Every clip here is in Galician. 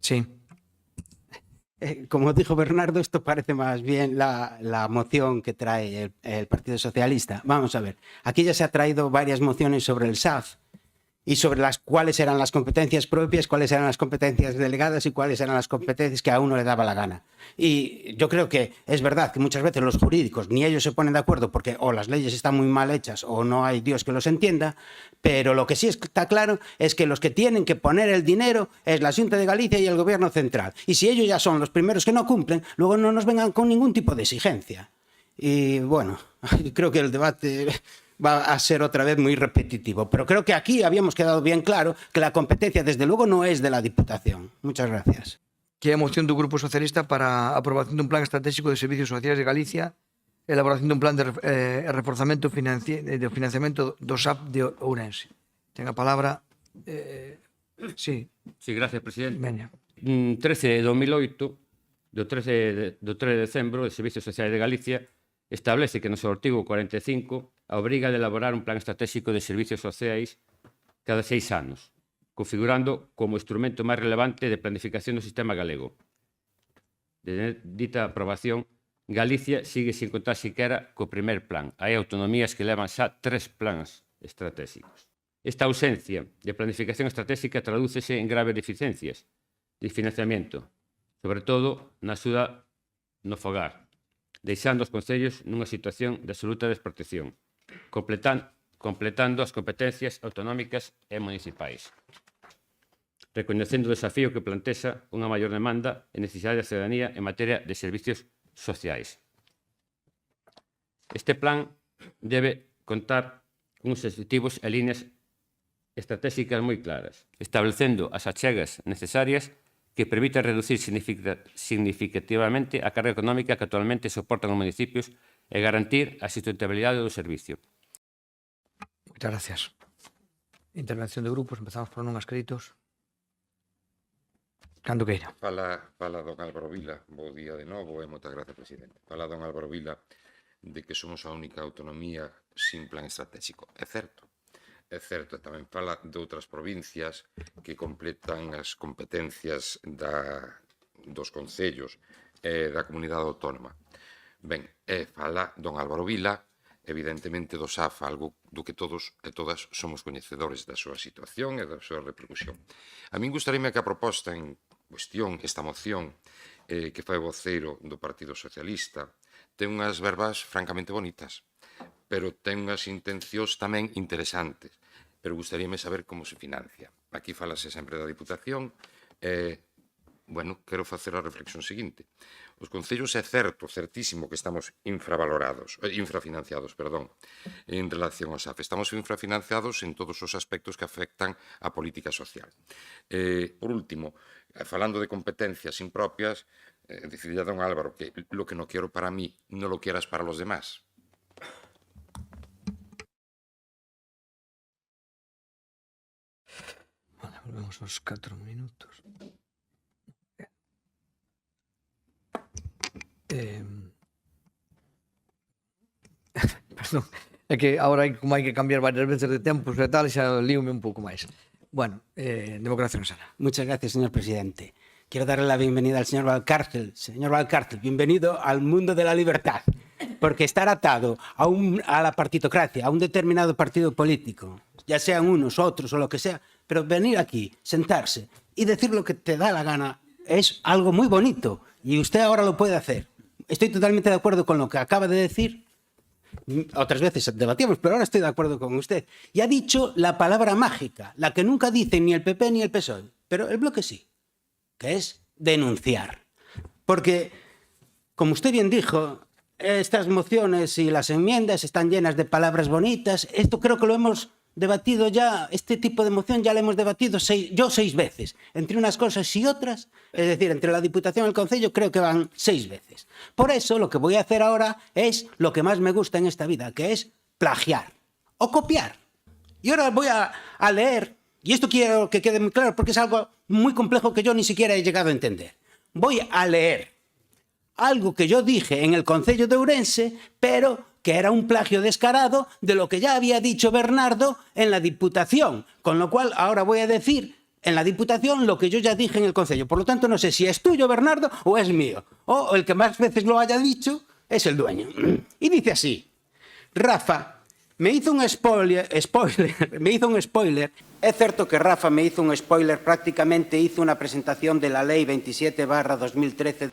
Sí. Como dijo Bernardo, esto parece más bien la moción que trae el Partido Socialista. Vamos a ver, aquí ya se ha traído varias mociones sobre el SAF y sobre las cuáles eran las competencias propias, cuáles eran las competencias delegadas y cuáles eran las competencias que a uno le daba la gana. Y yo creo que es verdad que muchas veces los jurídicos ni ellos se ponen de acuerdo porque o las leyes están muy mal hechas o no hay Dios que los entienda, pero lo que sí está claro es que los que tienen que poner el dinero es la Xunta de Galicia y el Gobierno central. Y si ellos ya son los primeros que no cumplen, luego no nos vengan con ningún tipo de exigencia. Y bueno, creo que el debate va a ser otra vez muy repetitivo. Pero creo que aquí habíamos quedado bien claro que la competencia, desde luego, no es de la Diputación. Muchas gracias. Que é a moción do Grupo Socialista para a aprobación dun plan estratégico de servicios sociais de Galicia, elaboración dun plan de reforzamento de financiamento do SAP de Ourense. Ten a palabra... sí. Sí, gracias, presidente. Veña. 13 de 2008, do 13 de decembro, o Servicios Sociais de Galicia establece que no seu artigo 45 a obriga de elaborar un plan estratégico de servicios sociais cada 6 anos, configurando como instrumento máis relevante de planificación do sistema galego. De dita aprobación, Galicia sigue sin contar siquera co primer plan. Hai autonomías que levan xa 3 plans estratégicos. Esta ausencia de planificación estratégica tradúcese en graves deficiencias de financiamento, sobre todo na axuda no fogar, deixando os concellos nunha situación de absoluta desprotección, completando as competencias autonómicas e municipais, recoñecendo o desafío que plantexa unha maior demanda e necesidade da ciudadanía en materia de servicios sociais. Este plan debe contar uns objetivos e líneas estratégicas moi claras, establecendo as achegas necesarias que permitan reducir significativamente a carga económica que actualmente soportan os municipios e garantir a sustentabilidade do servicio. Moitas gracias. Intervención de grupos, empezamos por non escritos. Cando queira. Fala don Álvaro Vila, bo día de novo e moitas gracias, presidente. Fala don Álvaro Vila de que somos a única autonomía sin plan estratégico. É certo, tamén fala de outras provincias que completan as competencias dos concellos e da comunidade autónoma. Ben, fala don Álvaro Vila, evidentemente do SAF, algo do que todos e todas somos coñecedores da súa situación e da súa repercusión. A min gustaríame que a proposta en cuestión, esta moción, que fai voceiro do Partido Socialista, ten unhas verbas francamente bonitas, pero ten unhas intencións tamén interesantes. Pero gustaríame saber como se financia. Aquí falase sempre da Diputación e, bueno, quero facer a reflexión seguinte. Os concellos é certo, certísimo que estamos infrafinanciados, en relación ao SAF. Estamos infrafinanciados en todos os aspectos que afectan a política social. Por último, falando de competencias impropias, decidiría don Álvaro que lo que no quiero para mí, no lo quieras para los demás. Vale, volvemos aos 4 minutos. Perdón, é que agora como hai que cambiar varias veces de tempos e tal, xa líome un pouco máis. Bueno, democracia no sana. Muchas gracias, señor presidente. Quiero darle la bienvenida al señor Valcárcel. Señor Valcárcel, bienvenido al mundo de la libertad. Porque estar atado a la partitocracia, a un determinado partido político, ya sean unos, otros o lo que sea, pero venir aquí, sentarse y decir lo que te da la gana es algo muy bonito. Y usted ahora lo puede hacer. Estoy totalmente de acuerdo con lo que acaba de decir. Otras veces debatíamos, pero ahora estoy de acuerdo con usted. Y ha dicho la palabra mágica, la que nunca dicen ni el PP ni el PSOE, pero el bloque sí, que es denunciar. Porque, como usted bien dijo, estas mociones y las enmiendas están llenas de palabras bonitas. Esto creo que lo hemos debatido ya, este tipo de moción ya lo hemos debatido 6 veces, entre unas cosas y otras, es decir, entre la Diputación y el Concello creo que van 6 veces. Por eso lo que voy a hacer ahora es lo que más me gusta en esta vida, que es plagiar o copiar. Y ahora voy a leer, y esto quiero que quede muy claro porque es algo muy complejo que yo ni siquiera he llegado a entender. Voy a leer algo que yo dije en el Concello de Ourense, pero que era un plagio descarado de lo que ya había dicho Bernardo en la Diputación. Con lo cual ahora voy a decir en la Diputación lo que yo ya dije en el Concello. Por lo tanto, no sé si es tuyo, Bernardo, o es mío. O el que más veces lo haya dicho es el dueño. Y dice así: Rafa me hizo un spoiler. Es cierto que Rafa me hizo un spoiler, prácticamente hizo una presentación de la Lei 27/2013.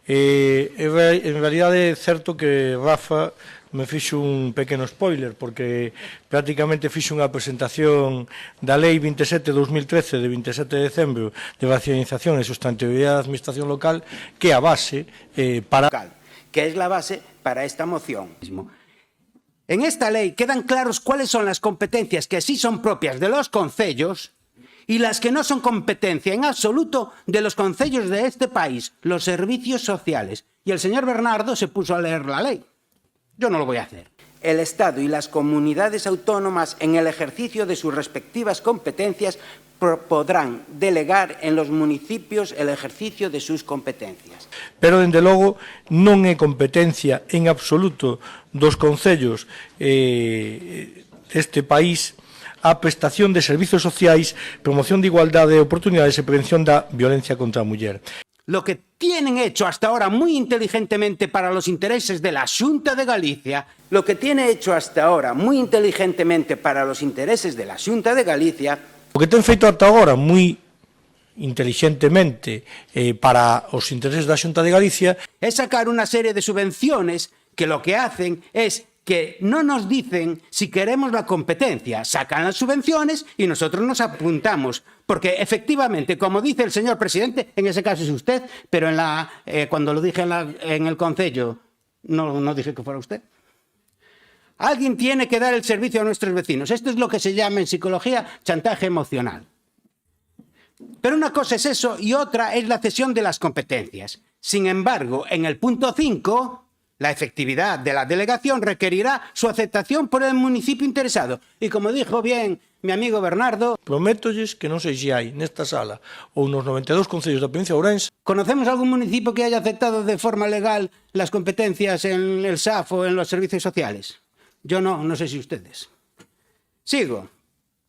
En realidade é certo que Rafa me fixo un pequeno spoiler, porque prácticamente fixo unha presentación da Lei 27/2013 de 27 de decembro de racionalización e sustentabilidade da administración local, que é a base para... Que es la base para esta moción. En esta ley quedan claros cuáles son las competencias que sí son propias de los concellos y las que no son competencia en absoluto de los concellos de este país, los servicios sociales. Y el señor Bernardo se puso a leer la ley. Yo no lo voy a hacer. El Estado y las comunidades autónomas, en el ejercicio de sus respectivas competencias, podrán delegar en los municipios el ejercicio de sus competencias. Pero, dende logo, non é competencia en absoluto dos concellos deste país a prestación de servizos sociais, promoción de igualdade de oportunidades e prevención da violencia contra a muller. Lo que tienen hecho hasta ahora muy inteligentemente para los intereses de la Xunta de Galicia, lo que tiene hecho hasta ahora muy inteligentemente para los intereses de la Xunta de Galicia, o que ten feito ata agora moi inteligentemente para os intereses da Xunta de Galicia es sacar una serie de subvenciones que lo que hacen es que no nos dicen si queremos la competencia, sacan las subvenciones y nosotros nos apuntamos, porque efectivamente, como dice el señor presidente, en ese caso es usted, pero cuando lo dije en el Concello, no dije que fuera usted. Alguien tiene que dar el servicio a nuestros vecinos. Esto es lo que se llama en psicología chantaje emocional. Pero una cosa es eso y otra es la cesión de las competencias. Sin embargo, en el punto 5... la efectividad de la delegación requerirá su aceptación por el municipio interesado. Y como dijo bien mi amigo Bernardo... Prométolles que non sei se hai nesta sala ou nos 92 concellos da provincia de Ourense. ¿Conocemos algún municipio que haya aceptado de forma legal las competencias en el SAF o en los servicios sociales? Yo no sé si ustedes. Sigo.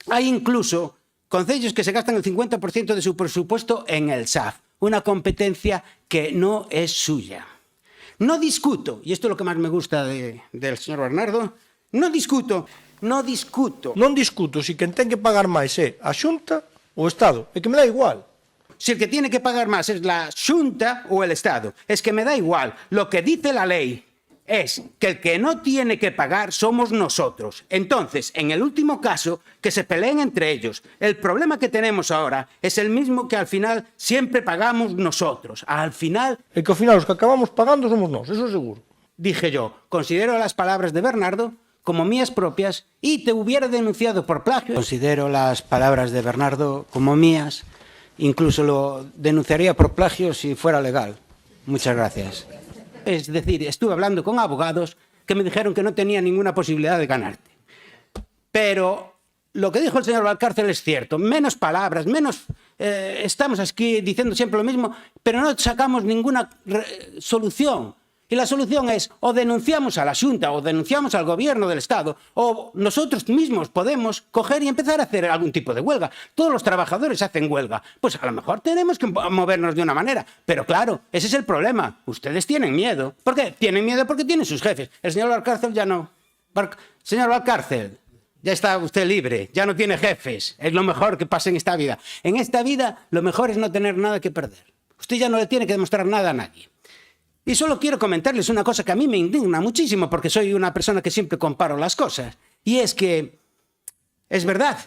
Hay incluso concellos que se gastan el 50% de su presupuesto en el SAF, una competencia que no es suya. No discuto, y esto es lo que más me gusta del señor Bernardo, no discuto Non discuto si quen ten que pagar máis é a Xunta ou o Estado, é que me dá igual. Si el que tiene que pagar más es la Xunta o el Estado, es que me da igual. Lo que dice la ley es que el que no tiene que pagar somos nosotros. Entonces, en el último caso, que se peleen entre ellos. El problema que tenemos ahora es el mismo que al final siempre pagamos nosotros. Al final... É que ao final os que acabamos pagando somos nós, eso seguro. Dije yo, considero las palabras de Bernardo como mías propias y te hubiera denunciado por plagio. Considero las palabras de Bernardo como mías, incluso lo denunciaría por plagio si fuera legal. Muchas gracias. Es decir, estuve hablando con abogados que me dijeron que no tenía ninguna posibilidad de ganarte. Pero lo que dijo el señor Valcárcel es cierto. Menos palabras, menos... estamos aquí diciendo siempre lo mismo, pero no sacamos ninguna solución. Y la solución es o denunciamos a la Xunta o denunciamos al gobierno del Estado o nosotros mismos podemos coger y empezar a hacer algún tipo de huelga. Todos los trabajadores hacen huelga. Pues a lo mejor tenemos que movernos de una manera. Pero claro, ese es el problema. Ustedes tienen miedo. ¿Por qué? Tienen miedo porque tienen sus jefes. El señor Valcárcel ya no. Señor Valcárcel, ya está usted libre. Ya no tiene jefes. Es lo mejor que pasa en esta vida. En esta vida lo mejor es no tener nada que perder. Usted ya no le tiene que demostrar nada a nadie. Y solo quiero comentarles una cosa que a mí me indigna muchísimo porque soy una persona que siempre comparo las cosas. Y es que es verdad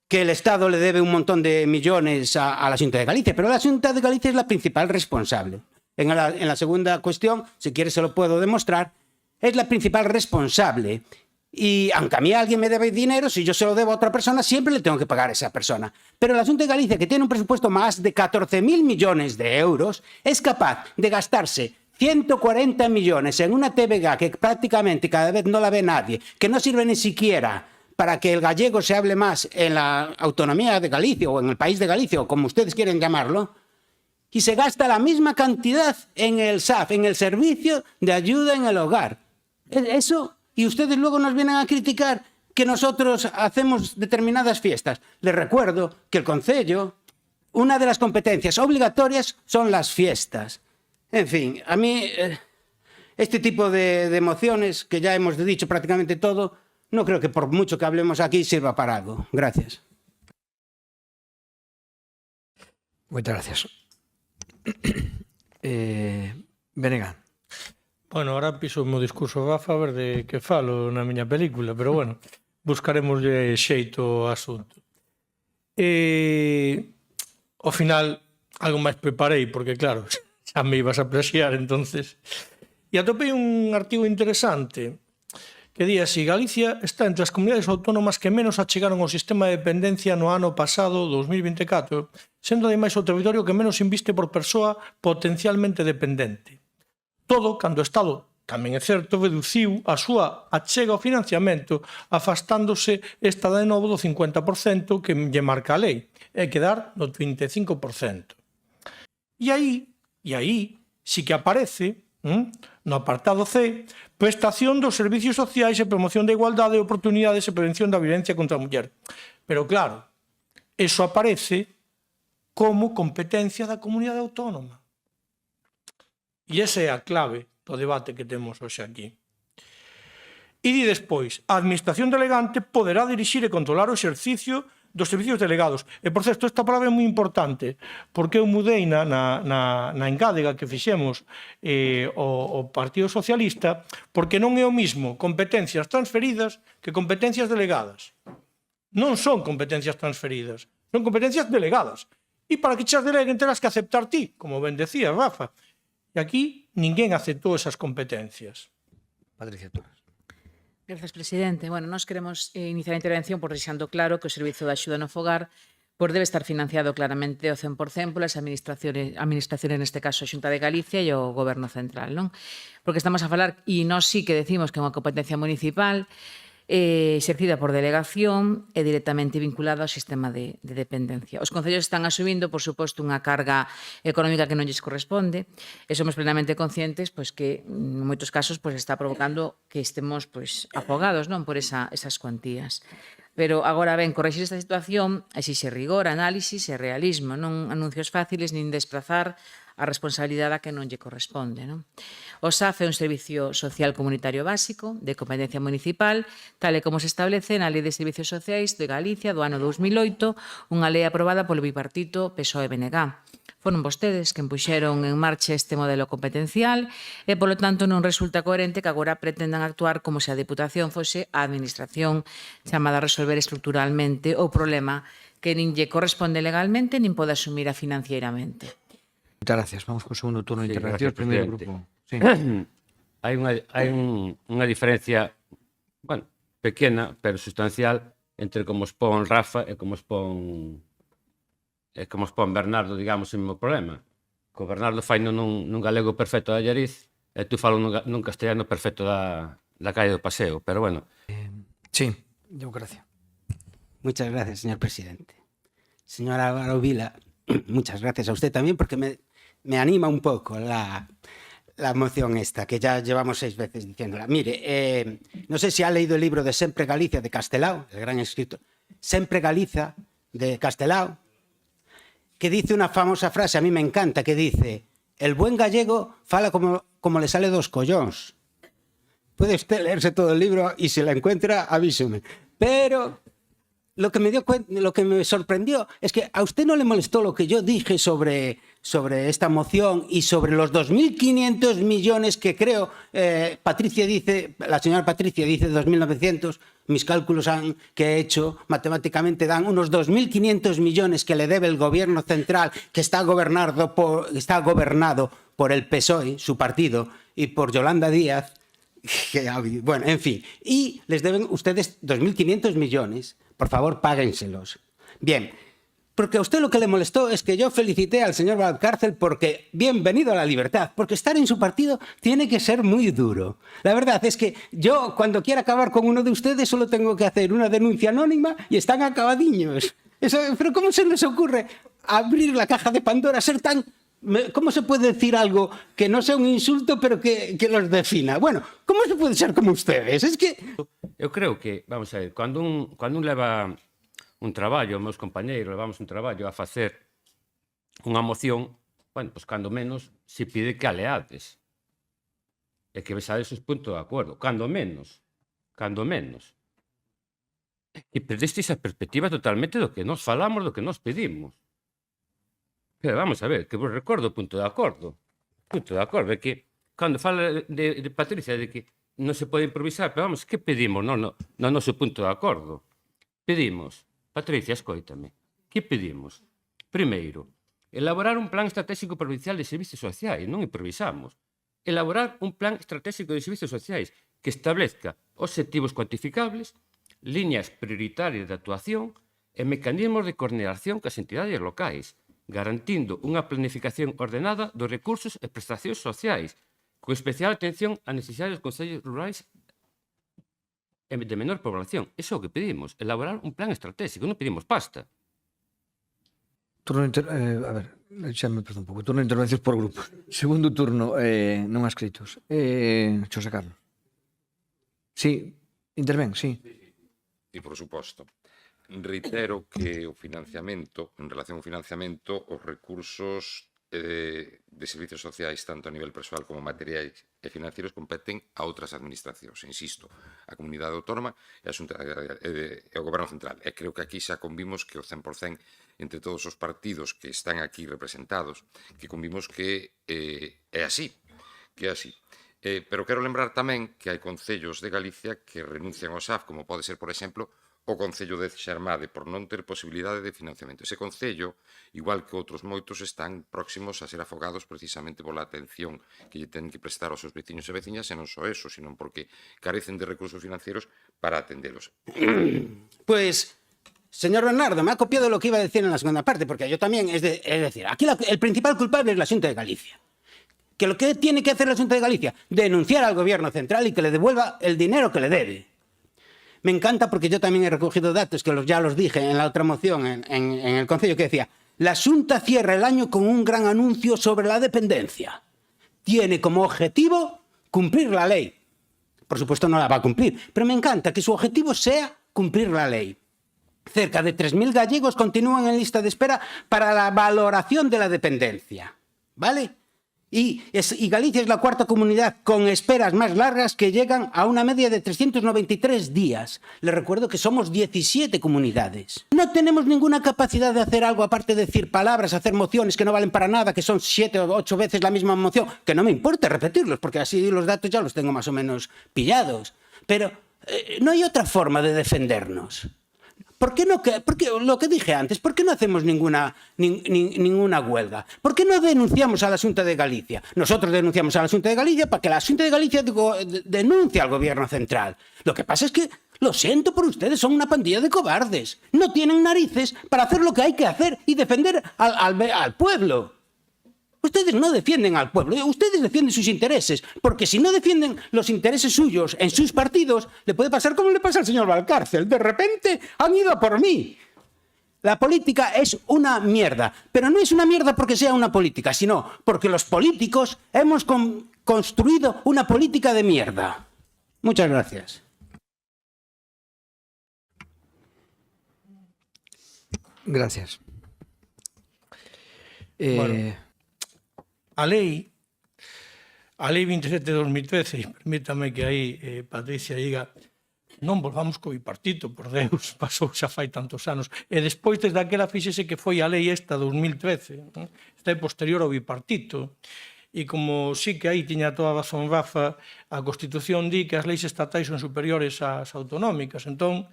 que el Estado le debe un montón de millones a la Xunta de Galicia, pero la Xunta de Galicia es la principal responsable. En la segunda cuestión, si quiere se lo puedo demostrar, es la principal responsable. Y aunque a mí alguien me debe dinero, si yo se lo debo a otra persona, siempre le tengo que pagar a esa persona. Pero la Xunta de Galicia, que tiene un presupuesto más de 14.000 millones de euros, es capaz de gastarse 140 millones en una TVG que prácticamente cada vez no la ve nadie, que no sirve ni siquiera para que el gallego se hable más en la autonomía de Galicia o en el país de Galicia, o como ustedes quieren llamarlo, y se gasta la misma cantidad en el SAF, en el servicio de ayuda en el hogar. Eso, y ustedes luego nos vienen a criticar que nosotros hacemos determinadas fiestas. Les recuerdo que el Concello, una de las competencias obligatorias son las fiestas. En fin, a mí este tipo de mociones, que ya hemos dicho prácticamente todo, no creo que por mucho que hablemos aquí sirva para algo. Gracias. Moitas gracias. Benegán. Bueno, ahora piso o meu discurso Rafa a ver de que falo na miña película, pero bueno, buscaremos xeito ao asunto. Ao final, algo máis preparei, porque claro, xa me ibas a plaxiar, entonces. E atopei un artigo interesante que di así: Galicia está entre as comunidades autónomas que menos achegaron ao sistema de dependencia no ano pasado, 2024, sendo ademais o territorio que menos inviste por persoa potencialmente dependente. Todo cando o Estado, tamén é certo, reduciu a súa achega ao financiamento, afastándose esta de novo do 50% que lle marca a lei, e quedar no 35%. E aí, sí que aparece, no apartado C, prestación dos servicios sociais e promoción da igualdade de oportunidades e prevención da violencia contra a muller. Pero claro, eso aparece como competencia da comunidade autónoma. E esa é a clave do debate que temos hoxe aquí. E di despois, a administración delegante poderá dirixir e controlar o exercicio dos servicios delegados. E, por certo, esta palabra é moi importante, porque eu mudei na engádega que fixemos o Partido Socialista, porque non é o mismo competencias transferidas que competencias delegadas. Non son competencias transferidas, son competencias delegadas. E para que chas deleguen terás que aceptar ti, como ben decía Rafa. E aquí ninguén aceptou esas competencias. Patricia Torres. Grazas, presidente. Bueno, nós queremos iniciar a intervención por deixando claro que o Servizo de Axuda no Fogar debe estar financiado claramente ao 100% polas administraciones, neste caso a Xunta de Galicia e o Goberno Central, non? Porque estamos a falar, e nós sí que decimos que é unha competencia municipal, exercida por delegación e directamente vinculada ao sistema de dependencia. Os concellos están asumindo, por suposto, unha carga económica que non lles corresponde e somos plenamente conscientes que en moitos casos está provocando que estemos afogados por esas cuantías. Pero agora ben, correxir esta situación exixe rigor, análisis e realismo, non anuncios fáciles nin desprazar a responsabilidade a que non lle corresponde. O SAF é un servicio social comunitario básico de competencia municipal, tal e como se establece na Lei de Servicios Sociais de Galicia do ano 2008, unha lei aprobada polo bipartito PSOE-BNG. Foron vostedes que empuxeron en marcha este modelo competencial e, polo tanto, non resulta coherente que agora pretendan actuar como se a Deputación fose a administración chamada a resolver estruturalmente o problema que nin lle corresponde legalmente nin pode asumir financieramente. Moitas gracias. Vamos co segundo turno de Sí, intervención. gracias, Primeiro presidente. grupo. Sí. Hai unha diferencia, bueno, pequena, pero sustancial, entre como expón Rafa e como expón Bernardo, digamos, o mesmo problema. Co Bernardo fai nun galego perfecto da Allariz e tú falo nun castellano perfecto da calle do Paseo, pero bueno. Sí, democracia. Muchas gracias, señor presidente. Señora Álvaro Vila, muchas gracias a usted también, porque me anima un poco la moción esta, que ya llevamos 6 veces diciéndola. Mire, no sé si ha leído el libro de Sempre Galicia de Castelao, el gran escritor. Sempre Galicia de Castelao, que dice una famosa frase, a mí me encanta, que dice: el buen gallego fala como le sale dos collóns. Puede usted leerse todo el libro y si la encuentra, avíseme. Pero lo que me sorprendió es que a usted no le molestó lo que yo dije sobre esta moción y sobre los 2.500 millones que creo, la señora Patricia dice 2.900, mis cálculos que he hecho matemáticamente dan unos 2.500 millones que le debe el gobierno central, que está gobernado por el PSOE, su partido, y por Yolanda Díaz, bueno, en fin, y les deben ustedes 2.500 millones. Por favor, páguenselos. Bien, porque a usted lo que le molestó es que yo felicité al señor Valcárcel porque bienvenido a la libertad, porque estar en su partido tiene que ser muy duro. La verdad es que yo, cuando quiera acabar con uno de ustedes, solo tengo que hacer una denuncia anónima y están acabadiños. Pero ¿cómo se les ocurre abrir la caja de Pandora, ser tan ¿Cómo se puede decir algo que no sea un insulto pero que los defina? Bueno, ¿cómo se puede ser como ustedes? Es que... Eu creo que, vamos a ver, cando un leva un traballo, meus compañeiros levamos un traballo a facer unha moción, bueno, pois cando menos se pide que a leades. E que besades os puntos de acordo. Cando menos. Cando menos. E perdestes a perspectiva totalmente do que nos falamos, do que nos pedimos. Pero vamos a ver, que vos recordo o punto de acordo. O punto de acordo é que, cando fala de Patricia, de que non se pode improvisar, pero vamos, que pedimos no noso punto de acordo? Pedimos, Patricia, escoítame, que pedimos? Primeiro, elaborar un plan estratégico provincial de servicios sociais, non improvisamos. Elaborar un plan estratégico de servicios sociais que establezca obxectivos cuantificables, liñas prioritarias de actuación e mecanismos de coordinación cas entidades locais, garantindo unha planificación ordenada dos recursos e prestacións sociais, con especial atención ás necesidades dos concellos rurais e de menor población. Iso é o que pedimos, elaborar un plan estratégico, non pedimos pasta. Turno a ver, xa me perdo un pouco. Turno de intervencións por grupo. Segundo turno, non adscritos. Xosé Carlos. Sí, intervén, sí. E, por suposto, reitero que o financiamento, en relación ao financiamento, os recursos de servicios sociais, tanto a nivel persoal como materiais e financieros, competen a outras administracións. Insisto, a Comunidade Autónoma e o Goberno Central. E creo que aquí xa convimos que o 100% entre todos os partidos que están aquí representados, que convimos que é así, que é así. Pero quero lembrar tamén que hai concellos de Galicia que renuncian ao SAF, como pode ser, por exemplo, o Concello de Xermade, por non ter posibilidade de financiamento. Ese concello, igual que outros moitos, están próximos a ser afogados precisamente pola atención que lle ten que prestar aos seus veciños e veciñas, e non só eso, sino porque carecen de recursos financieros para atendelos. Pues, señor Bernardo, me ha copiado lo que iba a decir en la segunda parte, porque yo también, es decir, aquí el principal culpable es la Xunta de Galicia. Que lo que tiene que hacer la Xunta de Galicia, denunciar al gobierno central y que le devuelva el dinero que le debe. Me encanta porque yo también he recogido datos que ya los dije en la otra moción en el Concello, que decía: la Xunta cierra el año con un gran anuncio sobre la dependencia. Tiene como objetivo cumplir la ley. Por supuesto no la va a cumplir, pero me encanta que su objetivo sea cumplir la ley. Cerca de 3.000 gallegos continúan en lista de espera para la valoración de la dependencia. ¿Vale? Y Galicia es la cuarta comunidad con esperas más largas, que llegan a una media de 393 días. Les recuerdo que somos 17 comunidades. No tenemos ninguna capacidad de hacer algo aparte de decir palabras, hacer mociones que no valen para nada, que son 7 o 8 veces la misma moción, que no me importa repetirlos, porque así los datos ya los tengo más o menos pillados. Pero no hay otra forma de defendernos. ¿Por qué no? Porque lo que dije antes, ¿por qué no hacemos ninguna huelga? ¿Por qué no denunciamos a la Xunta de Galicia? Nosotros denunciamos a la Xunta de Galicia para que la Xunta de Galicia denuncie al gobierno central. Lo que pasa es que, lo siento por ustedes, son una pandilla de cobardes. No tienen narices para hacer lo que hay que hacer y defender al pueblo. Ustedes no defienden al pueblo, ustedes defienden sus intereses, porque si no defienden los intereses suyos en sus partidos, le puede pasar como le pasa al señor Valcárcel. De repente han ido a por mí. La política es una mierda, pero no es una mierda porque sea una política, sino porque los políticos hemos construido una política de mierda. Muchas gracias. Gracias. Bueno. A lei 27 de 2013, permítame que aí Patricia diga, non volvamos co bipartito, por Deus, pasou xa fai tantos anos, e despois desde aquela fíxese que foi a lei esta 2013, esta é posterior ao bipartito, e como sí que aí tiña toda a razón Rafa, a Constitución di que as leis estatais son superiores ás autonómicas, entón,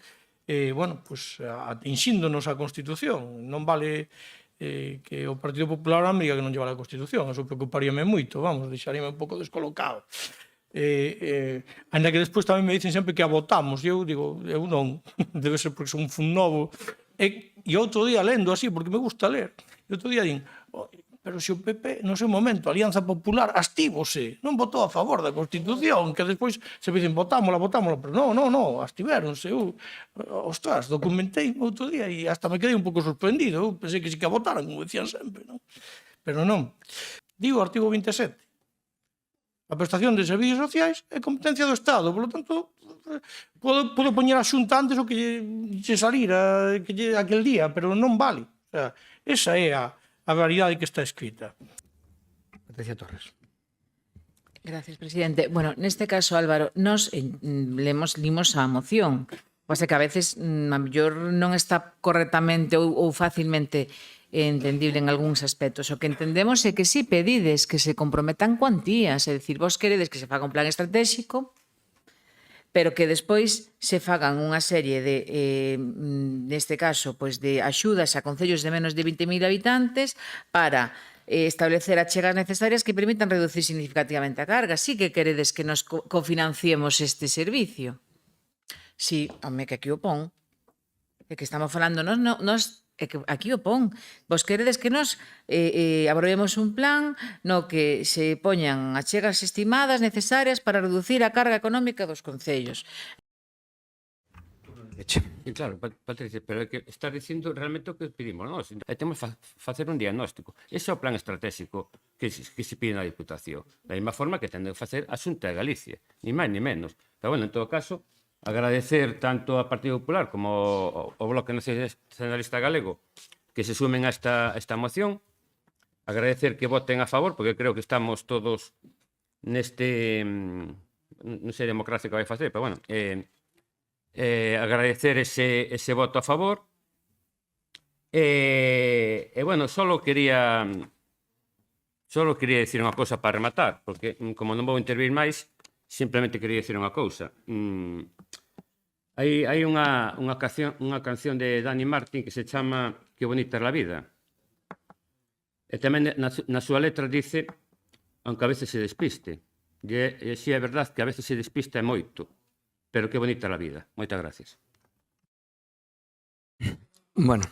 bueno, pues atinxíndonos a Constitución, non vale que o Partido Popular me diga que non lleva a Constitución, eso preocuparíame moito, vamos, deixaríame un pouco descolocado. Ainda que despois tamén me dicen sempre que a votamos, e eu digo, eu non, debe ser porque son un novo. E outro día lendo así, porque me gusta ler, e outro día din, pero se o PP, no seu momento, a Alianza Popular, astívose, non votou a favor da Constitución, que despois se dicen, votámola, pero non, astivéronse. Ostras, documentei outro día e hasta me quedei un pouco sorprendido, eu pensei que sí que a votaran, como decían sempre, non? Pero non. Digo o artigo 27. A prestación de servicios sociais é competencia do Estado, por lo tanto, podo poñer a xunta antes o que lle salira aquel día, pero non vale. O sea, esa é a realidade que está escrita. Patricia Torres. Gracias, presidente. Bueno, neste caso, Álvaro, nos limos a moción. Pasa que a veces a mellor non está correctamente ou facilmente entendible en algúns aspectos. O que entendemos é que si pedides que se comprometan cuantías, é dicir, vos queredes que se faga un plan estratégico, pero que despois se fagan unha serie de, neste caso, pois de axudas a concellos de menos de 20.000 habitantes para establecer achegas necesarias que permitan reducir significativamente a carga. Sí que queredes que nos cofinanciemos este servicio. Sí, home, que aquí o pon. É que estamos falando, é que aquí o pon. Vos queredes que nos aprobemos un plan no que se poñan achegas estimadas necesarias para reducir a carga económica dos concellos. Sí, claro, Patricia, pero é que estás dicindo realmente o que pedimos nós. Temos que facer un diagnóstico. Ese é o plan estratégico que se pide na Diputación. Da mesma forma que tende que facer a Xunta de Galicia, ni máis ni menos. Pero, bueno, en todo caso, agradecer tanto ao Partido Popular como ao Bloque Nacionalista Galego que se sumen a esta moción. Agradecer que voten a favor, porque creo que estamos todos neste... non sei democracia que vai facer, pero, bueno... agradecer ese voto a favor bueno, solo quería decir unha cousa para rematar, porque como non vou intervir máis, simplemente quería decir unha cousa. Hai unha canción de Dani Martín que se chama Que bonita é la vida, e tamén na súa letra dice aunque a veces se despiste, e si é verdade que a veces se despista moito, pero que bonita la vida. Moitas gracias. Bueno,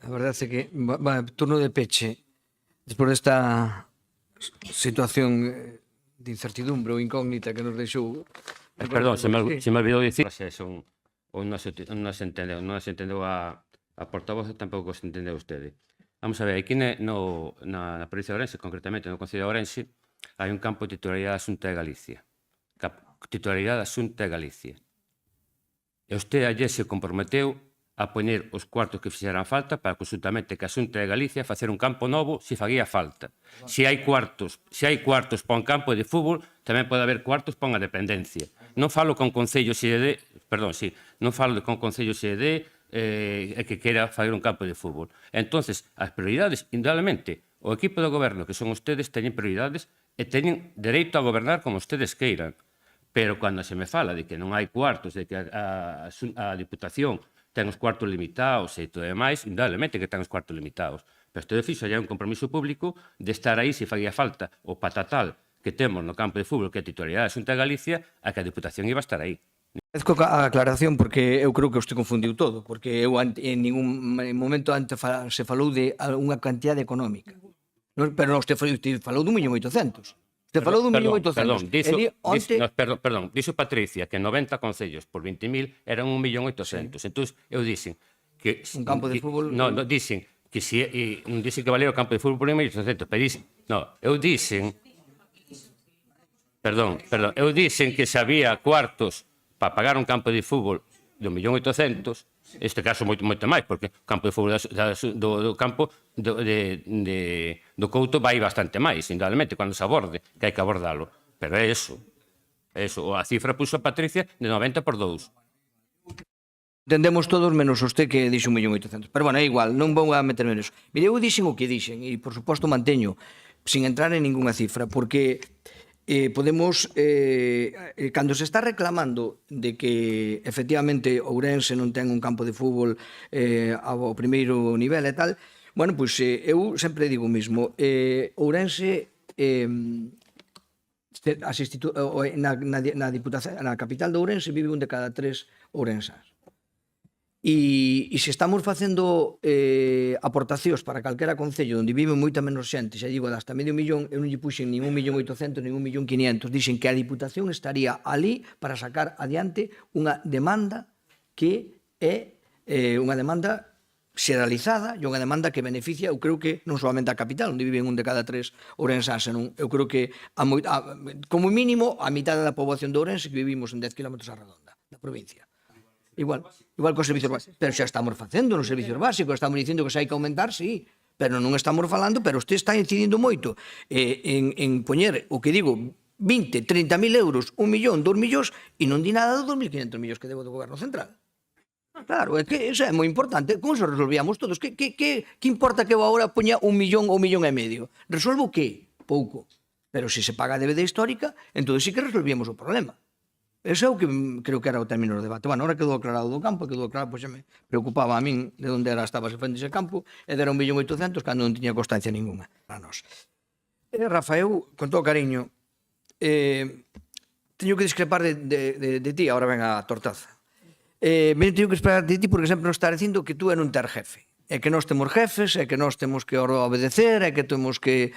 a verdade é que turno de peche despois desta situación de incertidumbre ou incógnita que nos deixou. Perdón, se me olvidou dicir ou non se entendeu a portavoz, tampouco se entendeu usted. Vamos a ver, aquí na provincia de Ourense, concretamente no Concello de Ourense, hai un campo de titularidade da Xunta de Galicia. Titularidade da Xunta de Galicia. E usted ayer se comprometeu a poñer os cuartos que fixeran falta para consultamente que a Xunta de Galicia facer un campo novo se faguía falta. Se hai cuartos para un campo de fútbol, tamén pode haber cuartos para unha dependencia. Non falo con concellos CDD, non falo con concellos CDD que queira fazer un campo de fútbol. Entonces, as prioridades, indudablemente, o equipo do goberno, que son ustedes, teñen prioridades e teñen dereito a gobernar como ustedes queiran. Pero cando se me fala de que non hai cuartos, de que a Diputación ten os cuartos limitados e todo demais, indudablemente que ten os cuartos limitados. Pero isto fixo xa un compromiso público de estar aí se faría falta o patatal que temos no campo de fútbol, que é a titularidade da Xunta de Galicia, a que a Diputación iba a estar aí. Agradezco a aclaración porque eu creo que usted confundiu todo, porque eu en ningún momento antes se falou de unha cantidade económica. Pero non, usted falou dun 1.800.000. Te falou dun 1.800.000. Perdón, dixo Patricia que 90 concellos por 20.000 eran 1.800.000. Entón, eu dixen que... Un campo de fútbol... Non, dixen que que valía o campo de fútbol por 1.800.000, pero dixen... Non, eu dixen... Perdón, eu dixen que se había cuartos para pagar un campo de fútbol de 1.800.000, este caso moito máis, porque o campo de fútbol do campo do Couto vai bastante máis, indudablemente, cando se aborde, que hai que abordalo. Pero é eso. A cifra puxo a Patricia de 90 por 2. Entendemos todos menos usted que dixe 1.800.000. Pero, bueno, é igual, non vou a meterme neso. Mire, eu dixen o que dixen, e, por suposto, manteño, sin entrar en ninguna cifra, porque... podemos, cando se está reclamando de que efectivamente Ourense non ten un campo de fútbol ao primeiro nivel e tal, bueno, pois eu sempre digo o mismo, Ourense na capital de Ourense vive un de cada 3 ourensás. E se estamos facendo aportacións para calquera concello onde vive moita menos xente, xa digo, hasta medio millón, eu non lle puxen nin 1.800.000 nin 1.500.000, dixen que a Diputación estaría ali para sacar adiante unha demanda que é unha demanda xeralizada e unha demanda que beneficia, eu creo que non solamente a capital, onde viven 1 de cada 3 ourensáns, senón eu creo que como mínimo a mitad da poboación de Ourense que vivimos en 10 km a redonda da provincia. Igual cos servicios básicos, pero xa estamos facendo nos servicios básicos, estamos dicindo que xa hai que aumentar, sí, pero non estamos falando, pero usted está incidindo moito en poñer, o que digo, 20, 30.000 euros, 1 millón, 2 millóns, e non di nada dos 2.500 millóns que debo do goberno central. Claro, é que eso é moi importante. Con eso resolvíamos todos. Que importa que eu agora poña 1 millón ou 1 millón e medio? Resolvo que? Pouco. Pero se se paga a débeda histórica, entón sí que resolvíamos o problema. Eso é o que creo que era o término do debate. Bueno, ahora quedou aclarado do campo, quedou aclarado, pois xa me preocupaba a min de onde era estaba se fende ese campo, e dera 1.800.000 cando non tiña constancia ninguna para nós. Rafa, eu, con todo cariño, teño que discrepar de ti, ahora ven a tortaza. Teño que esperar de ti porque sempre nos está dicindo que tú é non ter jefe. É que nós temos jefes, é que nós temos que obedecer, é que temos que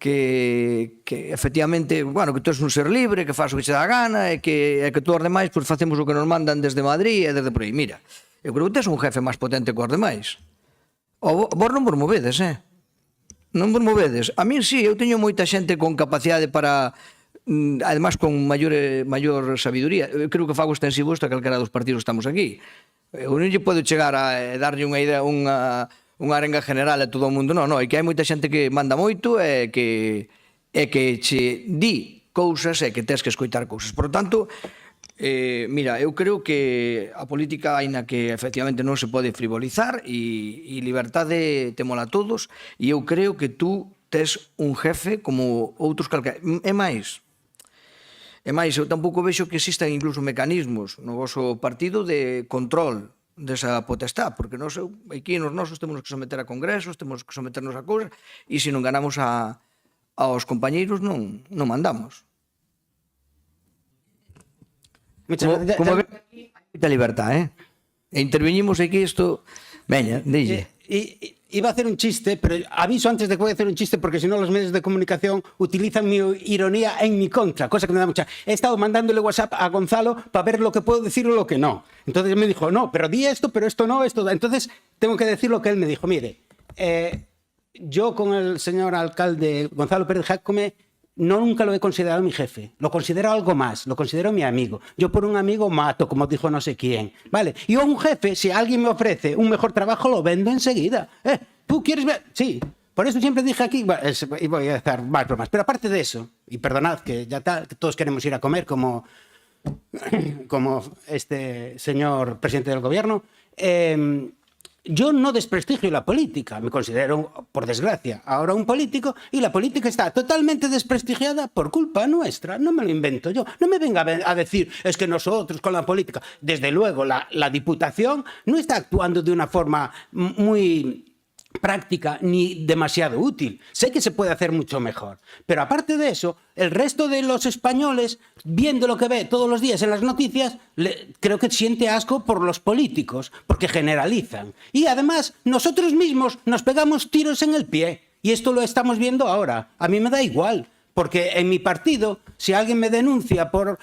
efectivamente, bueno, que tú és un ser libre, que faz o que che dá gana, e que todos os demais pues, facemos o que nos mandan desde Madrid e desde por aí. Mira, eu creo que tes un jefe máis potente que os demais. Vos non vos movedes, Non vos movedes. A min sí, eu teño moita xente con capacidade para... además con maior sabiduría. Eu creo que fago extensivo isto a calquera dos partidos que estamos aquí. Eu non lle podo chegar a darlle unha idea, unha arenga general a todo o mundo. Non, é que hai moita xente que manda moito e que che di cousas e que tens que escoitar cousas. Por tanto, mira, eu creo que a política aínda que efectivamente non se pode frivolizar e liberdade temola a todos, e eu creo que tú tes un jefe como outros calquera. E máis, eu tampouco vexo que existan incluso mecanismos no vosso partido de control desa potestad, porque aquí nos nosos temos que someter a congresos, temos que someternos a cousas, e se non ganamos aos compañeiros non mandamos. Como ven, hai moita libertad, E intervinimos aquí isto... Veña, dille. Iba a hacer un chiste, pero aviso antes de que voy a hacer un chiste porque si no los medios de comunicación utilizan mi ironía en mi contra, cosa que me da mucha... He estado mandándole WhatsApp a Gonzalo para ver lo que puedo decir o lo que no. Entonces me dijo, no, pero di esto, pero esto no, esto... Entonces tengo que decir lo que él me dijo. Mire, yo con el señor alcalde Gonzalo Pérez Jácome nunca lo he considerado mi jefe, lo considero algo más, lo considero mi amigo. Yo por un amigo mato, como dijo no sé quién, ¿vale? Y un jefe, si alguien me ofrece un mejor trabajo, lo vendo enseguida. ¿Tú quieres ver? Sí, por eso siempre dije aquí, y voy a hacer más bromas, pero aparte de eso, y perdonad que ya tal, que todos queremos ir a comer como este señor presidente del gobierno, yo no desprestigio la política, me considero, por desgracia, ahora un político, y la política está totalmente desprestigiada por culpa nuestra, no me lo invento yo. No me venga a decir, es que nosotros con la política, desde luego la Diputación no está actuando de una forma muy práctica ni demasiado útil. Sé que se puede hacer mucho mejor. Pero aparte de eso, el resto de los españoles, viendo lo que ve todos los días en las noticias, creo que siente asco por los políticos, porque generalizan. Y además, nosotros mismos nos pegamos tiros en el pie. Y esto lo estamos viendo ahora. A mí me da igual. Porque en mi partido, si alguien me denuncia por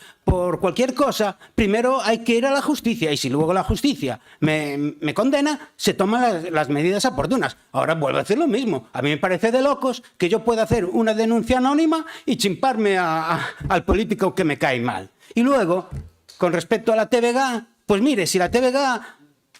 cualquier cosa, primero hay que ir a la justicia. Y si luego la justicia me condena, se toman las medidas oportunas. Ahora vuelvo a hacer lo mismo. A mí me parece de locos que yo pueda hacer una denuncia anónima y chimparme al político que me cae mal. Y luego, con respecto a la TVG, pues mire, si la TVG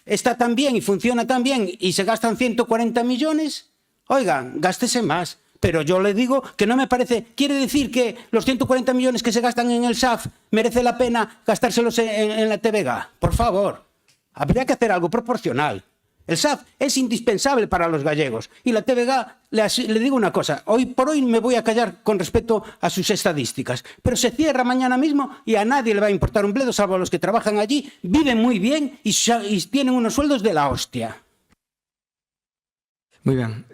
está tan bien y funciona tan bien y se gastan 140 millones, oigan, gástese más. Pero yo le digo que no me parece... ¿Quiere decir que los 140 millones que se gastan en el SAF merece la pena gastárselos en la TVG? Por favor, habría que hacer algo proporcional. El SAF es indispensable para los gallegos. Y la TVG, le digo una cosa, hoy por hoy me voy a callar con respecto a sus estadísticas. Pero se cierra mañana mismo y a nadie le va a importar un bledo, salvo a los que trabajan allí, viven muy bien y tienen unos sueldos de la hostia. Muy bien.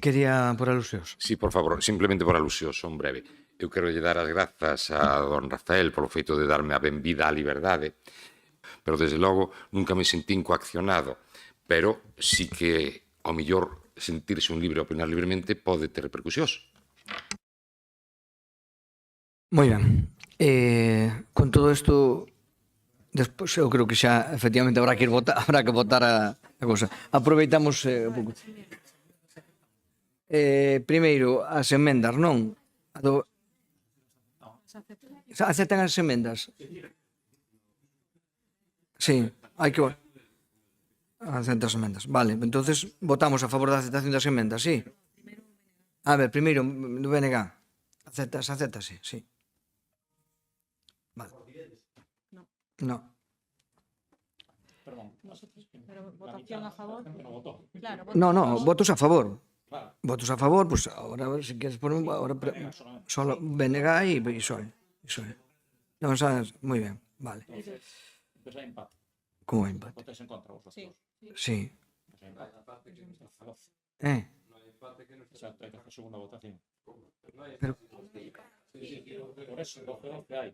Quería por alusións. Sí, por favor, simplemente por alusións, son breve. Eu quero lle dar as grazas a don Rafael polo feito de darme a benvida á liberdade, pero desde logo nunca me sentín coaccionado, pero sí que ao mellor sentirse un libre e opinar libremente pode ter repercusións. Moi ben. Con todo isto Despois, eu creo que xa, efectivamente, habrá que votar a cousa. Aproveitamos un pouco. Primeiro, as emendas, non? Aceptan as emendas? Sí, hai que... Aceptan as emendas. Vale, entonces votamos a favor da aceptación das emendas, sí? A ver, primeiro, do BNG. Acéptase, sí. Vale. No. Pero votación a favor. Claro, No, votos a favor. Votos a favor, pues ahora, si quieres poner ahora solo BNG y PSOE. No, sabes, muy bien, vale. Entonces hay empate. ¿Cómo hay empate? Votáis en contra vosotros. Sí. Exacto, hay que hacer segunda votación. Pero, Por eso, 12 hay.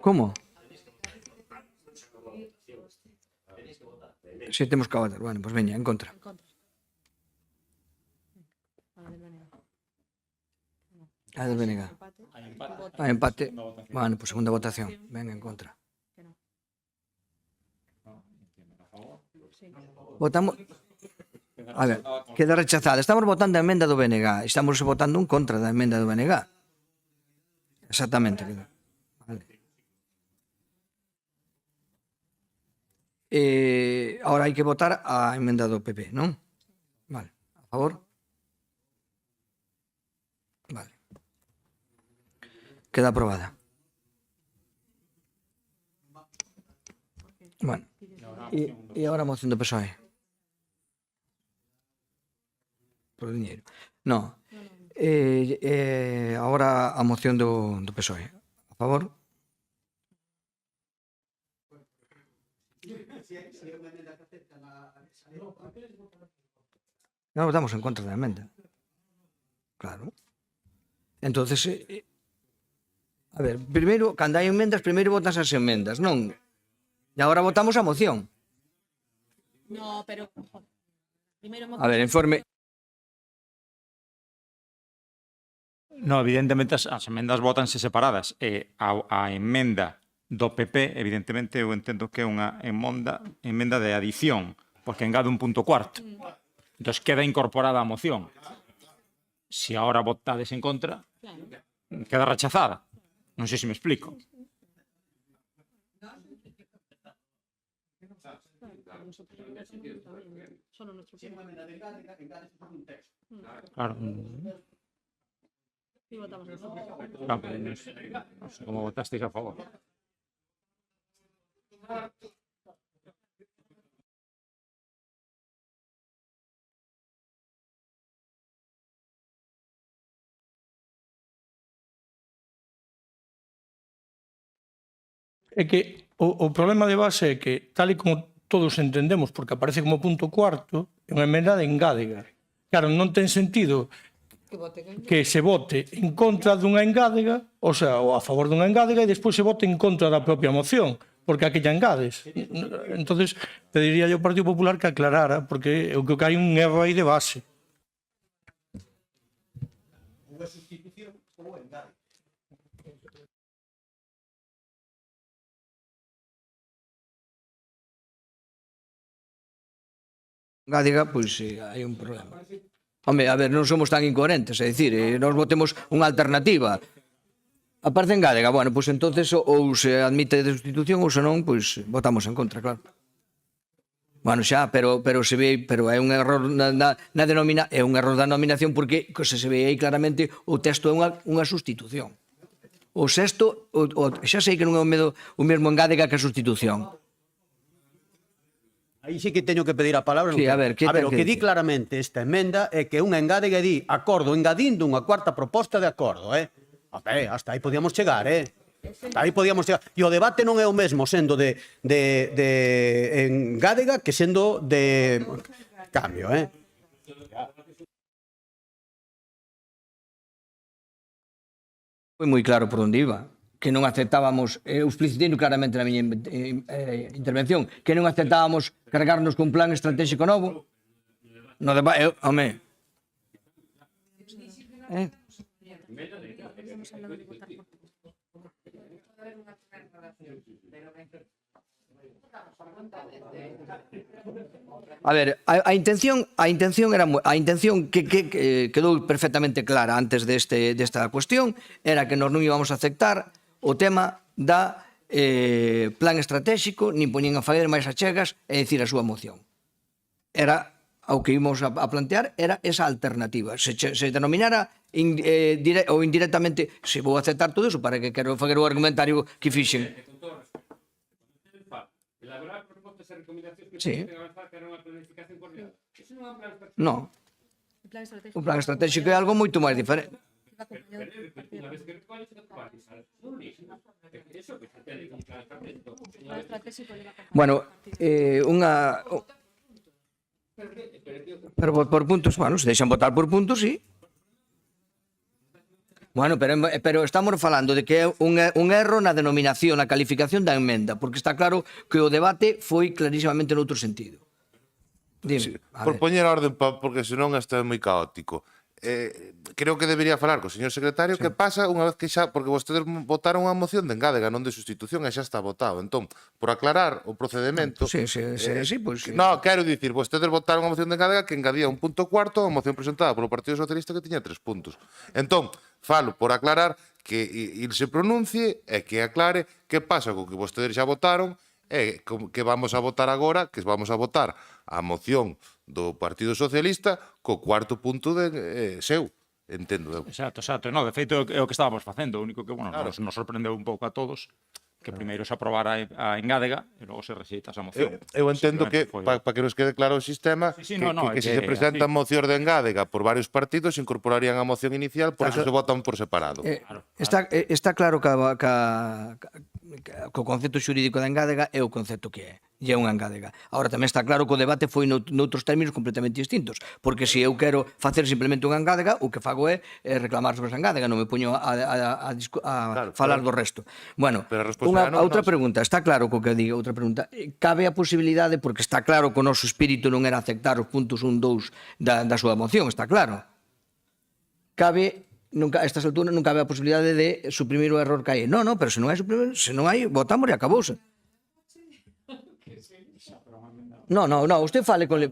¿cómo? Sí, temos que votar. Bueno, pues veña, en contra. A del BNG. Hay empate. Ah, empate. Segunda votación. Bueno, pues segunda votación. Venga, en contra. Votamos... A ver, queda rechazada. Estamos votando a emenda do BNG. Estamos votando un contra da emenda do BNG. Exactamente. Vale. Ahora hai que votar a emenda do PP, non? Vale. A favor? Vale. Queda aprobada. Bueno. E agora a moción do PSOE. Por diñeiro. No. Agora a moción do PSOE. A favor? Non votamos en contra da emenda. Claro. Entonces, a ver, primeiro, cando hai emendas, primeiro votas as emendas, non? E agora votamos a moción. No, pero primero A ver, informe. No, evidentemente as emendas votanse separadas. A emenda do PP, evidentemente, eu entendo que é unha emenda de adición, porque engade un punto cuarto. Entón, queda incorporada a moción. Se agora votades en contra, queda rechazada. Non sei se me explico. Claro. Claro, pero non sei como votasteis a favor. É que o problema de base é que, tal e como todos entendemos, porque aparece como punto cuarto, é unha emenda de engádega. Claro, non ten sentido que se vote en contra dunha engádega, ou sea, ou a favor dunha engádega, e despois se vote en contra da propia moción, porque aquella engades. Entonces, pediría ao Partido Popular que aclarara, porque eu creo que hai un erro aí de base. Engádega, pois hai un problema. Home, a ver, non somos tan incoherentes, é dicir, nós votemos unha alternativa. A parte engádega, bueno, pois entonces ou se admite de sustitución ou se non, pois votamos en contra, claro. Bueno, xa, pero se ve, pero é un error na denomina, é un error da nominación porque se ve aí claramente o texto é unha sustitución. O sexto, xa sei que non é o mesmo engádega que a sustitución. Aí sí que teño que pedir a palabra. Sí, a ver, o que di claramente esta emenda é que unha engádega di acordo engadindo unha cuarta proposta de acordo, hasta aí podíamos chegar, Hasta aí podíamos chegar. E o debate non é o mesmo sendo de engádega que sendo de cambio, Foi moi claro por onde iba, que non aceptábamos, eu explicitei claramente na miña intervención, que non aceptábamos cargarnos cun plan estratégico novo. No debate, home. Habíamos hablado de votar por A ver, a intención era a intención que quedou perfectamente clara antes desta cuestión era que nós non íbamos a aceptar o tema da plan estratégico, nin poñín a fazer máis achegas e dicir a súa moción. Era ao que íbamos a plantear era esa alternativa. Se denominara ou indirectamente, se vou aceptar todo iso, para que quero fazer o argumentario que fixen. Elaborar propostas e recomendacións que Sí. permiten avanzar cara a unha planificación coordinada. Iso non é un plan estratégico. No, el plan estratégico. un plan estratégico é algo moito máis diferente. Que va acompañado por partido. Unha vez que recolles, que compartes, non lixo. Eso que se ten un plan estratégico. El plan estratégico le va acompañado Bueno, por partido. pero por puntos, bueno, se deixan votar por puntos, sí. Bueno, pero estamos falando de que é un erro na denominación, na calificación da enmenda, porque está claro que o debate foi clarísimamente noutro sentido. Dime, a Por ver. poñer orden, porque senón isto é moi caótico. Creo que debería falar co señor secretario que pasa unha vez que xa, porque vostedes votaron unha moción de engádega, non de sustitución, e xa está votado. Entón, por aclarar o procedemento... Sí, pois... No, quero dicir, vostedes votaron unha moción de engádega que engadía un punto cuarto a unha moción presentada polo Partido Socialista que tiña 3 puntos. Entón, falo por aclarar que il se pronuncie e que aclare que pasa co que vostedes xa votaron e que vamos a votar agora, que vamos a votar a moción do Partido Socialista co cuarto punto de seu. Entendo eu. Exacto. No, de feito é o que estábamos facendo, o único que, bueno, Claro. nos sorprendeu un pouco a todos que primeiro se aprobara a engádega e logo se rexeita esa moción. Eu entendo que, Simplemente foi- para que nos quede claro o sistema, Sí, no, que se que- presentan sí. mocións de engádega por varios partidos, se incorporarían a moción inicial, por eso se votan por separado. Está claro que o concepto xurídico da engádega é o concepto que é. E é unha engádega. Agora tamén está claro que o debate foi noutros términos completamente distintos, porque se eu quero facer simplemente unha engádega, o que fago é reclamar sobre esa engádega, non me poño a Claro, falar pero- do resto. Bueno, pero a resposta era non, outra non. pregunta, está claro co que diga, outra pregunta. Cabe a posibilidade, porque está claro que o noso espírito non era aceptar os puntos 1, 2 da súa moción, está claro. Cabe a estas alturas non cabe a posibilidade de suprimir o error que hai. Non, pero se non hai, votamos e acabouse. No, usted fale con... É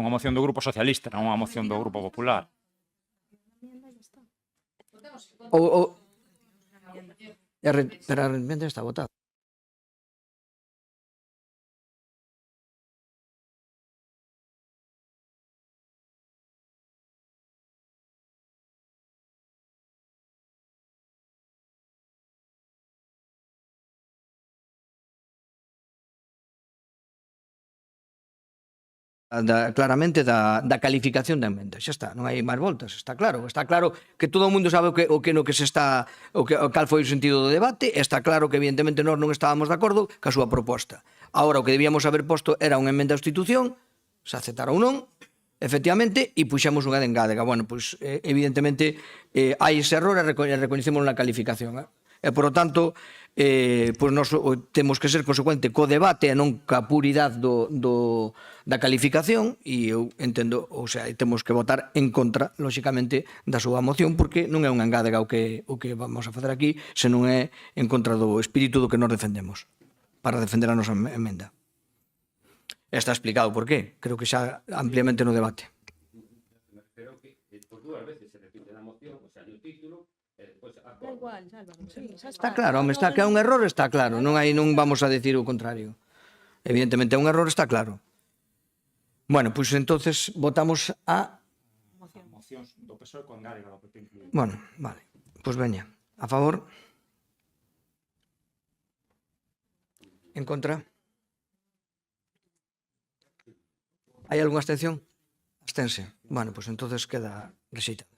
unha moción do Grupo Socialista, non unha moción do Grupo Popular. Pero a enmienda está votada. Claramente da calificación da emenda. Xa está, non hai máis voltas, está claro que todo o mundo sabe o que se está cal foi o sentido do debate, e está claro que evidentemente nós non estábamos de acordo ca súa proposta. Agora o que debíamos haber posto era unha emenda de sustitución, se aceptara ou non, efectivamente, e puxemos unha de engádega. Bueno, pois evidentemente hai ese error e recoñecemos na calificación. E, por lo tanto, pois nós temos que ser consecuente co debate e non ca puridade da calificación, e eu entendo, ou sea, temos que votar en contra, lóxicamente, da súa moción, porque non é unha engádega o que vamos a facer aquí, senón é en contra do espírito do que nos defendemos, para defender a nosa emenda. Está explicado por qué, creo que xa ampliamente no debate. Pero que por dúas veces se repite na moción, o sea, no título, despois Da igual, Álvaro. Sí, xa Está claro, está que é un error, está claro, non vamos a decir o contrario. Evidentemente é un error, está claro. Bueno, pois entonces votamos a... Mocións do PSOE con engádega do PP incluído. Bueno, vale, pois veña, a favor? En contra? Hai algunha abstención? Abstense. Bueno, pois entonces queda rexeitada.